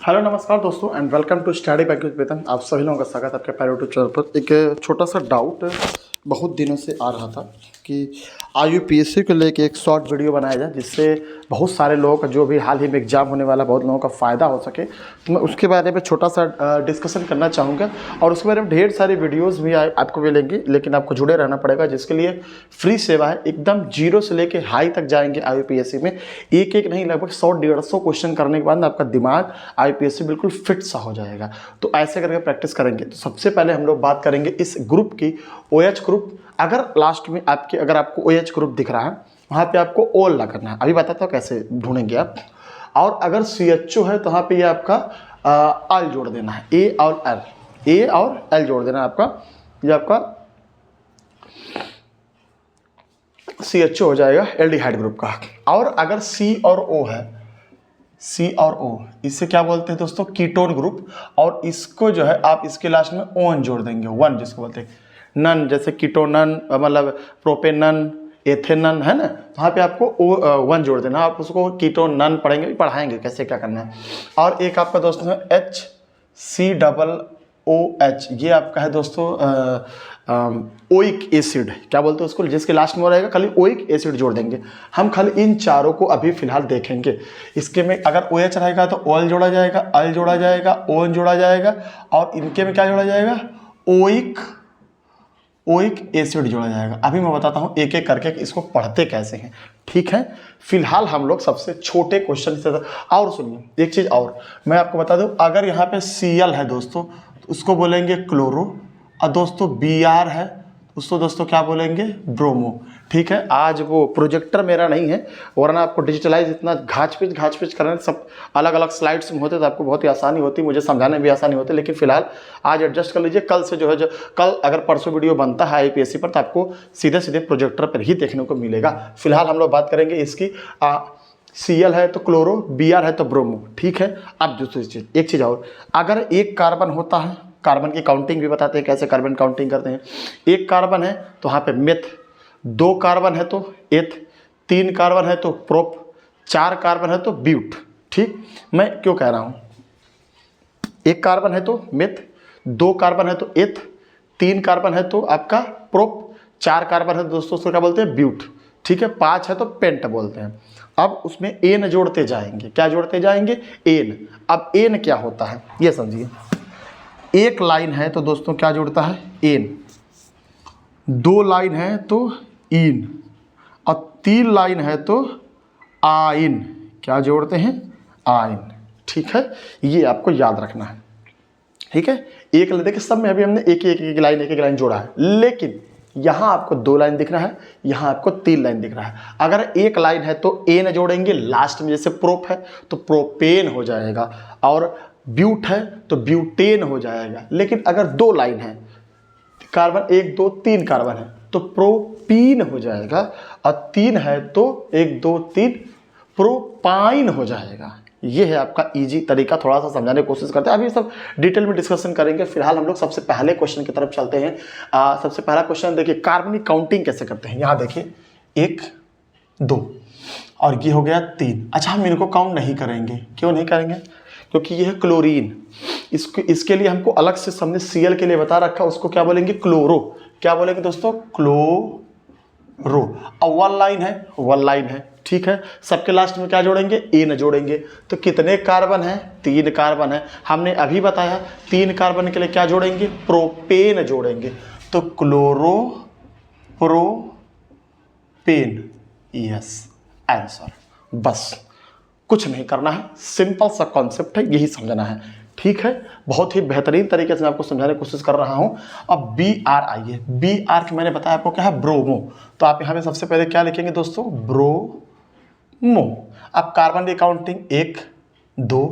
Hello नमस्कार दोस्तों and welcome to study by Pritam. आप सभी लोगों का स्वागत है आपके प्यारे यूट्यूब चैनल पर। एक छोटा सा डाउट बहुत दिनों से आ रहा था कि IUPAC को लेके एक शॉर्ट वीडियो बनाया जाए जिससे बहुत सारे लोगों का जो भी हाल ही में एग्जाम होने वाला बहुत लोगों का फ़ायदा हो सके। तो मैं उसके बारे में छोटा सा डिस्कशन करना चाहूँगा और उसके बारे में ढेर सारी वीडियोज़ भी आपको मिलेंगी, लेकिन आपको जुड़े रहना पड़ेगा, जिसके लिए फ्री सेवा है। एकदम जीरो से लेके हाई तक जाएंगे IUPAC में। एक एक नहीं, लगभग 100-150 क्वेश्चन करने के बाद आपका दिमाग IUPAC बिल्कुल फिट सा हो जाएगा। तो ऐसे करके प्रैक्टिस करेंगे। तो सबसे पहले हम लोग बात करेंगे इस ग्रुप की, OH ग्रुप। अगर लास्ट में अगर आपको OH ग्रुप दिख रहा है वहाँ पे आपको OL लगाना है। अभी बताता हूँ कैसे ढूंढेंगे आप। और अगर CHO है तो वहाँ पे ये आपका L जोड़ देना है, A और L जोड़ देना है आपका। ये आपका CHO हो जाएगा एल्डिहाइड ग्रुप का। और अगर C और O है, C और O, इससे क्या बोलते हैं दोस्तों, कीटोन ग्रुप। और इसको जो है आप इसके लास्ट में ON जोड़ देंगे, 1 जिसको बोलते हैं नन, जैसे कीटोनन मतलब प्रोपेनन, एथेनन है ना। तो वहाँ पे आपको 1 जोड़ देना। आप उसको कीटोनन पढ़ेंगे, पढ़ाएंगे कैसे क्या करना है। और एक आपका दोस्तों HCOOH, ये आपका है दोस्तों ओइक एसिड, क्या बोलते हैं उसको, जिसके लास्ट में रहेगा खाली ओइक एसिड जोड़ देंगे। हम खाली इन चारों को अभी फिलहाल देखेंगे। इसके में अगर OH रहेगा तो OL जोड़ा जाएगा, L जोड़ा जाएगा, ON जोड़ा जाएगा, और इनके में क्या जोड़ा जाएगा, ओइक एसिड जोड़ा जाएगा। अभी मैं बताता हूँ एक एक करके कि इसको पढ़ते कैसे हैं, ठीक है। फिलहाल हम लोग सबसे छोटे क्वेश्चन से, और सुनिए एक चीज़ और मैं आपको बता दूँ। अगर यहाँ पे Cl है दोस्तों तो उसको बोलेंगे क्लोरो, और दोस्तों Br है उसको दोस्तों क्या बोलेंगे, ब्रोमो, ठीक है। आज वो प्रोजेक्टर मेरा नहीं है, वरना आपको डिजिटलाइज इतना घाच पिच करना, सब अलग अलग स्लाइड्स में होते तो आपको बहुत ही आसानी होती, मुझे समझाने में भी आसानी होती। लेकिन फिलहाल आज एडजस्ट कर लीजिए। कल से जो है, कल अगर परसों वीडियो बनता है IUPAC पर तो आपको सीधे प्रोजेक्टर पर ही देखने को मिलेगा। फिलहाल हम लोग बात करेंगे इसकी। Cl है तो क्लोरो, Br है तो ब्रोमो, ठीक है। अब दूसरी एक चीज़ और, अगर एक कार्बन होता है, कार्बन की काउंटिंग भी बताते हैं कैसे कार्बन काउंटिंग करते हैं। एक कार्बन है तो वहाँ पे मेथ, 2 कार्बन है तो एथ, 3 कार्बन है तो प्रोप, 4 कार्बन है तो ब्यूट, ठीक। मैं क्यों कह रहा हूँ, 1 कार्बन है तो मेथ, 2 कार्बन है तो एथ, 3 कार्बन है तो आपका प्रोप, 4 कार्बन है तो दोस्तों उसको क्या बोलते हैं, ब्यूट, ठीक है। 5 है तो पेंट बोलते हैं। अब उसमें एन जोड़ते जाएंगे, क्या जोड़ते जाएंगे, एन। अब एन क्या होता है ये समझिए। एक लाइन है तो दोस्तों क्या जोड़ता है, एन, 2 लाइन है तो इन, और 3 लाइन है तो आइन, क्या जोड़ते हैं, आइन, ठीक है। ये आपको याद रखना है, ठीक है। एक देखिए सब में अभी हमने एक लाइन जोड़ा है, लेकिन यहाँ आपको 2 लाइन दिख रहा है, यहाँ आपको 3 लाइन दिख रहा है। अगर एक लाइन है तो एन जोड़ेंगे लास्ट में, जैसे प्रोप है तो प्रोपेन हो जाएगा, और ब्यूट है तो ब्यूटेन हो जाएगा। लेकिन अगर 2 लाइन है, कार्बन 1 2 3 कार्बन है तो प्रोपीन हो जाएगा, और 3 है तो 1 2 3 प्रोपाइन हो जाएगा। ये है आपका इजी तरीका, थोड़ा सा समझाने की कोशिश करते हैं। अभी सब डिटेल में डिस्कशन करेंगे। फिलहाल हम लोग सबसे पहले क्वेश्चन की तरफ चलते हैं। सबसे पहला क्वेश्चन देखिए, कार्बन की काउंटिंग कैसे करते हैं। यहाँ देखिए 1 2 और ये हो गया 3। अच्छा, हम इनको काउंट नहीं करेंगे, क्यों नहीं करेंगे, क्योंकि ये है क्लोरीन। इसके लिए हमको अलग से हमने Cl के लिए बता रखा, उसको क्या बोलेंगे, क्लोरो। क्या बोलेंगे दोस्तों, क्लोरो। और 1 लाइन है, ठीक है। सबके लास्ट में क्या जोड़ेंगे, एन जोड़ेंगे। तो कितने कार्बन है, 3 कार्बन है। हमने अभी बताया 3 कार्बन के लिए क्या जोड़ेंगे, प्रोपेन जोड़ेंगे। तो क्लोरो प्रोपेन, यस आंसर। बस कुछ नहीं करना है, सिंपल सा कॉन्सेप्ट है, यही समझना है, ठीक है। बहुत ही बेहतरीन तरीके से मैं आपको समझाने की कोशिश कर रहा हूं। अब Br आइए, Br मैंने बताया आपको क्या है, ब्रोमो। तो आप यहाँ पे सबसे पहले क्या लिखेंगे दोस्तों, ब्रोमो। अब कार्बन की काउंटिंग 1 2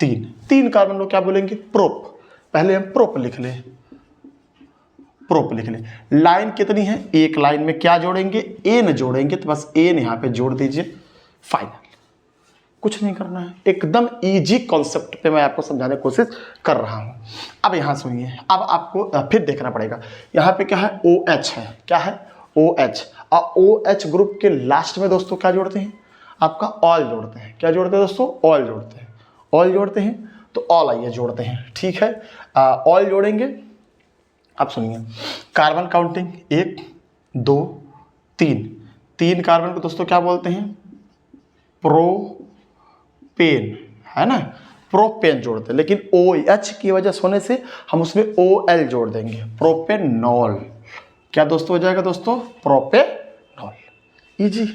3 कार्बन लोग क्या बोलेंगे, प्रोप। पहले हम प्रोप लिख लें, लाइन कितनी है, एक लाइन में क्या जोड़ेंगे, एन जोड़ेंगे। तो बस एन यहाँ पे जोड़ दीजिए, फाइनल। कुछ नहीं करना है, एकदम इजी कॉन्सेप्ट पे मैं आपको समझाने की कोशिश कर रहा हूं। अब यहाँ सुनिए, अब आपको फिर देखना पड़ेगा। यहाँ पे क्या है, OH है, क्या है, OH। और OH ग्रुप के लास्ट में दोस्तों क्या जोड़ते हैं, आपका ऑयल जोड़ते हैं। क्या जोड़ते हैं दोस्तों, ऑयल जोड़ते हैं। ऑल जोड़ते हैं तो ऑल आइए जोड़ते हैं, ठीक है। ऑल जोड़ेंगे, अब सुनिए, कार्बन काउंटिंग 1 2 3, 3 कार्बन को दोस्तों क्या बोलते हैं, प्रोपेन, है ना, प्रोपेन जोड़ते हैं, लेकिन OH की वजह से होने से हम उसमें OL जोड़ देंगे, प्रोपेनॉल। क्या दोस्तों हो जाएगा दोस्तों, propanol. Easy.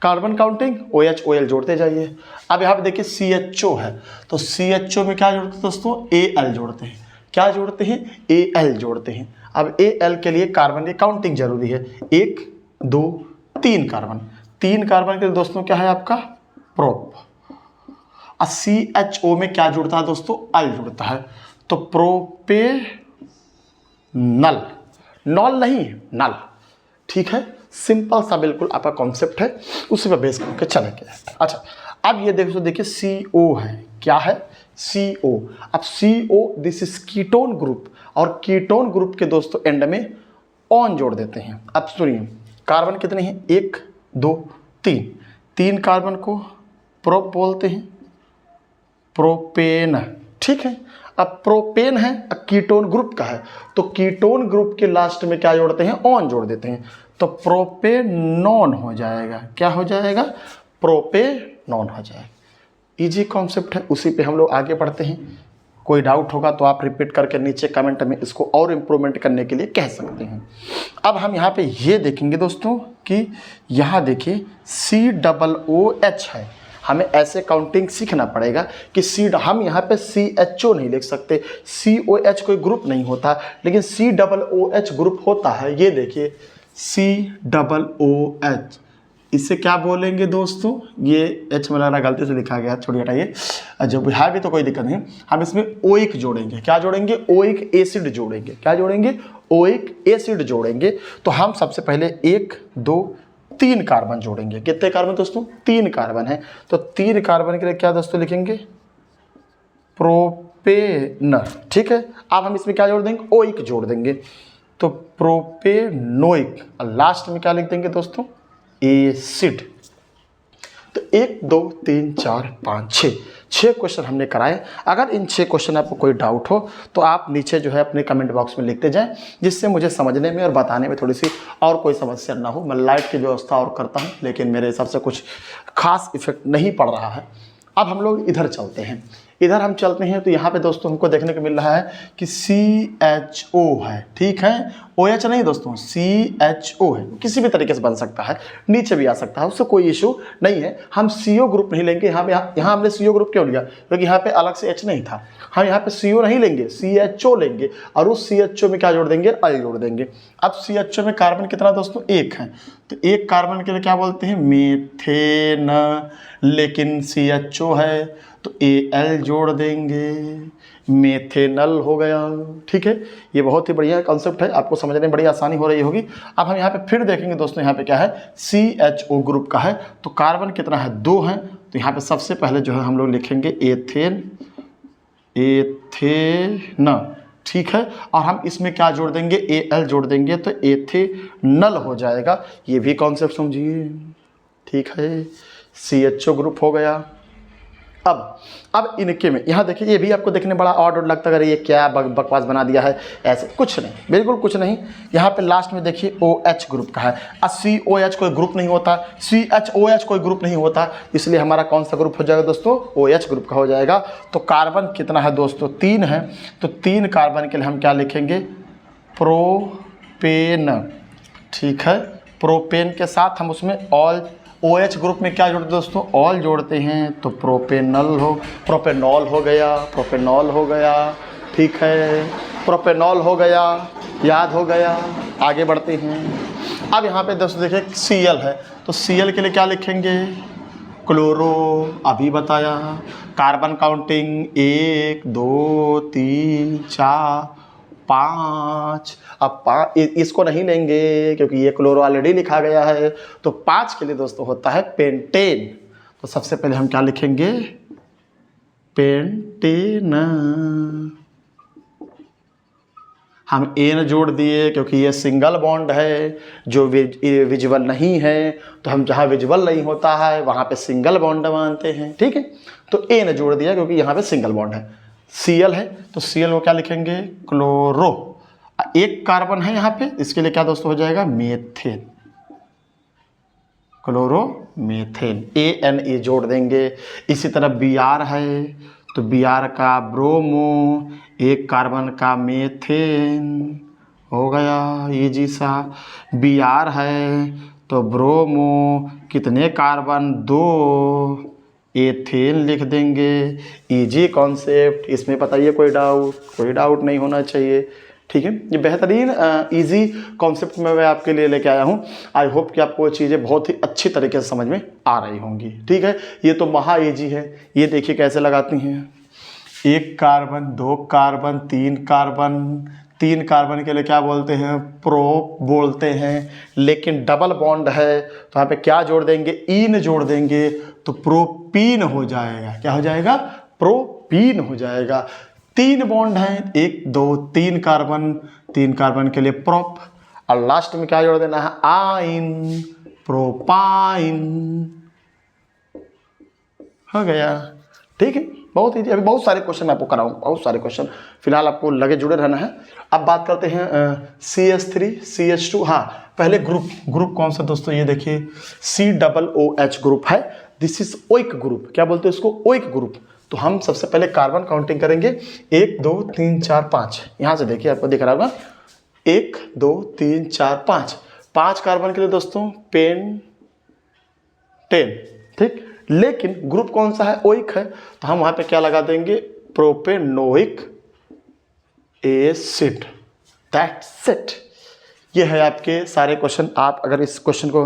Carbon counting OH OL जोड़ते जाइए। अब यहाँ पे देखिए CHO है, तो CHO में क्या जोड़ते हैं दोस्तों, AL जोड़ते हैं। क्या जोड़ते हैं, AL जोड़ते हैं। अब AL के लिए कार्बन की काउंटिंग जरूरी है, 1 2 3 कार्बन, 3 कार्बन के लिए दोस्तों क्या है आपका, प्रोप। और CHO में क्या जुड़ता है दोस्तों, अल जुड़ता है, तो प्रोपेनल, नॉल नहीं नल, ठीक है। सिंपल सा बिल्कुल आपका कॉन्सेप्ट है, उसी पर बेस करके चलेंगे। अच्छा, अब ये देखिए CO है, क्या है, CO। अब CO this is ketone group, और कीटोन ग्रुप के दोस्तों एंड में ऑन जोड़ देते हैं। अब सुनिए, कार्बन कितने हैं, 1 2 3, 3 कार्बन को प्रोप बोलते हैं, प्रोपेन, ठीक है। अब प्रोपेन है, अब कीटोन ग्रुप का है, तो कीटोन ग्रुप के लास्ट में क्या जोड़ते हैं, ऑन जोड़ देते हैं, तो प्रोपेनॉन हो जाएगा। क्या हो जाएगा, प्रोपेनॉन हो जाएगा। इजी कॉन्सेप्ट है, उसी पे हम लोग आगे बढ़ते हैं। कोई डाउट होगा तो आप रिपीट करके नीचे कमेंट में इसको और इम्प्रूवमेंट करने के लिए कह सकते हैं। अब हम यहाँ पे ये देखेंगे दोस्तों कि यहाँ देखिए COOH है, हमें ऐसे काउंटिंग सीखना पड़ेगा कि हम यहाँ पे CHO नहीं लिख सकते, COH कोई ग्रुप नहीं होता, लेकिन COOH ग्रुप होता है। ये देखिए COOH, इसे क्या बोलेंगे दोस्तों, ये H में लग रहा गलती से लिखा गया, छोड़िए हटाइए, जब है भी तो कोई दिक्कत नहीं। हम इसमें ओइक जोड़ेंगे, क्या जोड़ेंगे, ओइक एसिड जोड़ेंगे। क्या जोड़ेंगे, ओइक एसिड जोड़ेंगे। तो हम सबसे पहले 1 2 3 कार्बन जोड़ेंगे। कितने कार्बन दोस्तों, 3 कार्बन है, तो 3 कार्बन के लिए क्या दोस्तों लिखेंगे, प्रोपेनर, ठीक है। अब हम इसमें क्या जोड़ देंगे, ओइक जोड़ देंगे, तो प्रोपेनोइक, और लास्ट में क्या लिख देंगे दोस्तों, एसिड। तो 1 2 3 4 5 6 क्वेश्चन हमने कराए। अगर इन 6 क्वेश्चन आपको कोई डाउट हो तो आप नीचे जो है अपने कमेंट बॉक्स में लिखते जाएं, जिससे मुझे समझने में और बताने में थोड़ी सी और कोई समस्या ना हो। मैं लाइट की व्यवस्था और करता हूं, लेकिन मेरे हिसाब से कुछ खास इफेक्ट नहीं पड़ रहा है। अब हम लोग इधर चलते हैं, इधर हम चलते हैं तो यहाँ पे दोस्तों हमको देखने को मिल रहा है कि CHO है, ठीक है, OH नहीं दोस्तों, CHO है, किसी भी तरीके से बन सकता है, नीचे भी आ सकता है, उससे कोई इशू नहीं है। हम CO ग्रुप नहीं लेंगे, यहाँ हमने CO ग्रुप क्यों लिया, क्योंकि यहाँ पे अलग से H नहीं था। हम यहाँ पे CO नहीं लेंगे, CHO लेंगे, और उस CHO में क्या जोड़ देंगे, अल जोड़ देंगे। अब CHO में कार्बन कितना दोस्तों, 1 है, तो 1 कार्बन के लिए क्या बोलते हैं, मीथेन, लेकिन CHO है तो Al जोड़ देंगे, मेथेनल हो गया, ठीक है। ये बहुत ही बढ़िया कॉन्सेप्ट है, आपको समझने में बड़ी आसानी हो रही होगी। अब हम यहाँ पे फिर देखेंगे दोस्तों, यहाँ पे क्या है, CHO ग्रुप का है, तो कार्बन कितना है, 2 है, तो यहाँ पे सबसे पहले जो है हम लोग लिखेंगे एथेन, ठीक है। और हम इसमें क्या जोड़ देंगे, Al जोड़ देंगे, तो एथेनल हो जाएगा। ये भी कॉन्सेप्ट समझिए, ठीक है। CHO ग्रुप हो गया। अब इनके में यहाँ देखिए, ये भी आपको देखने बड़ा ऑड लगता है, अगर ये क्या बकवास बना दिया है, ऐसे कुछ नहीं, बिल्कुल कुछ नहीं। यहाँ पे लास्ट में देखिए OH ग्रुप का है, COH कोई ग्रुप नहीं होता, CHOH कोई ग्रुप नहीं होता, इसलिए हमारा कौन सा ग्रुप हो जाएगा दोस्तों, OH ग्रुप का हो जाएगा। तो कार्बन कितना है दोस्तों, 3 है, तो 3 कार्बन के लिए हम क्या लिखेंगे, प्रोपेन, ठीक है। प्रोपेन के साथ हम उसमें ऑल, OH ग्रुप में क्या जोड़ते हैं दोस्तों, ऑल जोड़ते हैं, तो प्रोपेनॉल हो गया, ठीक है, प्रोपेनॉल हो गया, याद हो गया। आगे बढ़ते हैं। अब यहाँ पे दोस्तों देखिए Cl है, तो Cl के लिए क्या लिखेंगे, क्लोरो, अभी बताया। कार्बन काउंटिंग 1 2 3 4 5, अब इसको नहीं लेंगे क्योंकि ये क्लोरो ऑलरेडी लिखा गया है, तो 5 के लिए दोस्तों होता है पेंटेन। तो सबसे पहले हम क्या लिखेंगे, पेंटेन। हम एन जोड़ दिए क्योंकि ये सिंगल बॉन्ड है जो विजिबल नहीं है, तो हम जहाँ विजिबल नहीं होता है वहाँ पे सिंगल बॉन्ड मानते हैं। ठीक है, तो एन जोड़ दिया क्योंकि यहाँ पे सिंगल बॉन्ड है। Cl है तो Cl को क्या लिखेंगे, क्लोरो। एक कार्बन है यहाँ पे, इसके लिए क्या दोस्तों हो जाएगा, मीथेन, क्लोरोमीथेन, ANA जोड़ देंगे। इसी तरह Br है तो Br का ब्रोमो, एक कार्बन का मेथेन, हो गया इजी सा। Br है तो ब्रोमो, कितने कार्बन, 2, एथेन लिख देंगे। इजी कॉन्सेप्ट, इसमें बताइए कोई डाउट नहीं होना चाहिए। ठीक है, ये बेहतरीन इजी कॉन्सेप्ट में मैं आपके लिए लेके आया हूँ। आई होप कि आपको ये चीज़ें बहुत ही अच्छी तरीके से समझ में आ रही होंगी। ठीक है, ये तो महा इजी है। ये देखिए कैसे लगाती हैं, एक कार्बन, 2 कार्बन, 3 कार्बन, 3 कार्बन के लिए क्या बोलते हैं, प्रो बोलते हैं। लेकिन डबल बॉन्ड है तो यहाँ पे क्या जोड़ देंगे, इन जोड़ देंगे तो प्रोपीन हो जाएगा। क्या हो जाएगा, प्रोपीन हो जाएगा। 3 बॉन्ड हैं, 1 2 3 कार्बन, 3 कार्बन के लिए प्रोप, और लास्ट में क्या जोड़ देना है, आइन, प्रोपाइन, हो गया। ठीक है, बहुत ही, अभी बहुत सारे क्वेश्चन मैं आपको कराऊंगा, बहुत सारे क्वेश्चन। फिलहाल आपको लगे जुड़े रहना है। अब बात करते हैं CH3 CH2। हाँ, पहले ग्रुप कौन सा दोस्तों, ये देखिए COOH ग्रुप है। दिस इज ओइक ग्रुप, क्या बोलते हैं इसको, ओइक ग्रुप। तो हम सबसे पहले कार्बन काउंटिंग करेंगे, 1 2 3 4 5। यहाँ से देखिए आपको दिख रहा होगा, 1 2 3 4 5, 5 कार्बन के लिए दोस्तों पेन 10। ठीक, लेकिन ग्रुप कौन सा है, ओइक है, तो हम वहां पे क्या लगा देंगे, प्रोपेनोइक एसिड। That's it. ये है आपके सारे क्वेश्चन। आप अगर इस क्वेश्चन को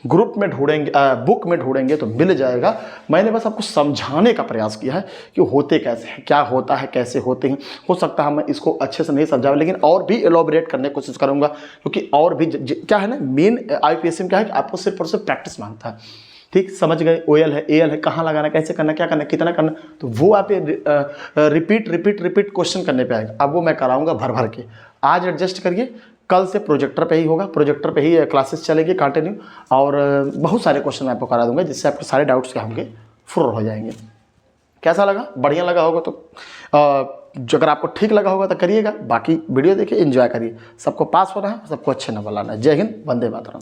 ग्रुप में ढूंढेंगे, बुक में ढूंढेंगे तो मिल जाएगा। मैंने बस आपको समझाने का प्रयास किया है कि होते कैसे हैं, क्या होता है, कैसे होते हैं। हो सकता है मैं इसको अच्छे से नहीं समझाऊँ, लेकिन और भी एलोबरेट करने की कोशिश करूँगा, क्योंकि और भी क्या है ना, मेन IPSC में क्या है कि आपको सिर्फ और सिर्फ प्रैक्टिस मांगता है। ठीक, समझ गए, OL है, AL है, कहाँ लगाना, कैसे करना, क्या करना, कितना करना, तो वो आप रिपीट क्वेश्चन करने पे आएगा। अब वो मैं कराऊंगा भर भर के। आज एडजस्ट करिए, कल से प्रोजेक्टर पे ही होगा, प्रोजेक्टर पे ही क्लासेस चलेगी कंटिन्यू, और बहुत सारे क्वेश्चन मैं आपको करा दूंगा, जिससे आपके सारे डाउट्स क्या होंगे, फुर हो जाएंगे। कैसा लगा, बढ़िया लगा होगा तो जो अगर आपको ठीक लगा होगा तो करिएगा, बाकी वीडियो देखिए, एंजॉय करिए। सबको पास होना है, सबको अच्छे नंबर लाना है। जय हिंद, वंदे मातरम।